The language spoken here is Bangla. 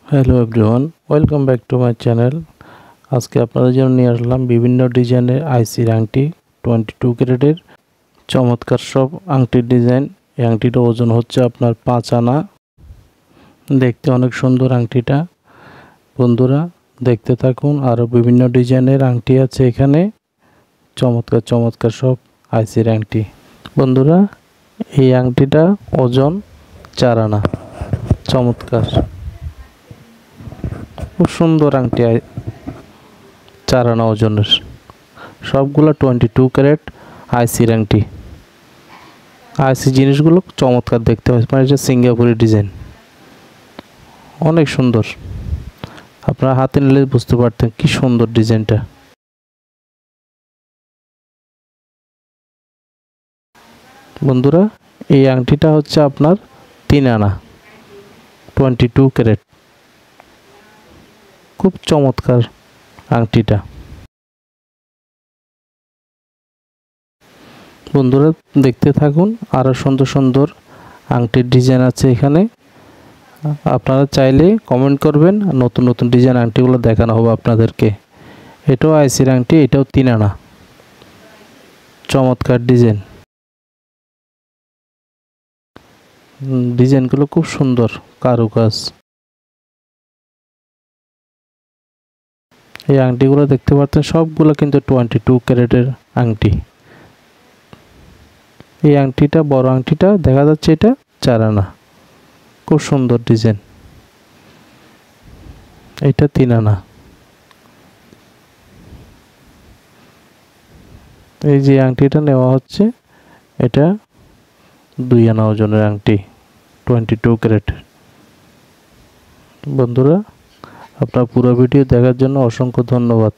Hello everyone, welcome back to my channel. আজকে আপনাদের জন্য নিয়ে আসলাম বিভিন্ন ডিজাইনের আইসির আংটি, 22 ক্যারেটের চমৎকার সব আংটির ডিজাইন। এই আংটিটা ওজন হচ্ছে আপনার 5 আনা। দেখতে অনেক সুন্দর আংটিটা। বন্ধুরা দেখতে থাকুন, আরও বিভিন্ন ডিজাইনের আংটি আছে এখানে। চমৎকার চমৎকার সব আইসির আংটি। বন্ধুরা এই আংটিটা ওজন 4 আনা। চমৎকার খুব সুন্দর আংটি, 4 আনা ওজনের, সবগুলো 22 ক্যারেট আইসির আংটি। আইসি জিনিসগুলো চমৎকার দেখতে হয়, মানে এটা সিঙ্গাপুরি ডিজাইন, অনেক সুন্দর। আপনারা হাতে নিলে বুঝতে পারতেন কি সুন্দর ডিজাইনটা। বন্ধুরা এই আংটিটা হচ্ছে আপনার 3 আনা, 22 ক্যারেট। খুব চমৎকার আংটিটা। বন্ধুরা দেখতে থাকুন, আরও সুন্দর সুন্দর আংটির ডিজাইন আছে এখানে। আপনারা চাইলে কমেন্ট করবেন, নতুন নতুন ডিজাইন আংটিগুলো দেখানো হবে আপনাদেরকে। এটাও আইসির আংটি, এটাও 3 আনা। চমৎকার ডিজাইন, ডিজাইনগুলো খুব সুন্দর, কারুকাজ। এই আংটিগুলো দেখতে পাচ্ছেন সবগুলো কিন্তু 22 ক্যারেটের আংটি। এই আংটিটা, বড় আংটিটা দেখা যাচ্ছে, এটা 4 আনা। খুব সুন্দর ডিজাইন। এটা 3 আনা। এই যে আংটিটা নেওয়া হচ্ছে, এটা 2 আনা ওজনের আংটি, 22 ক্যারেট। বন্ধুরা আপনার পুরো ভিডিও দেখার জন্য অসংখ্য ধন্যবাদ।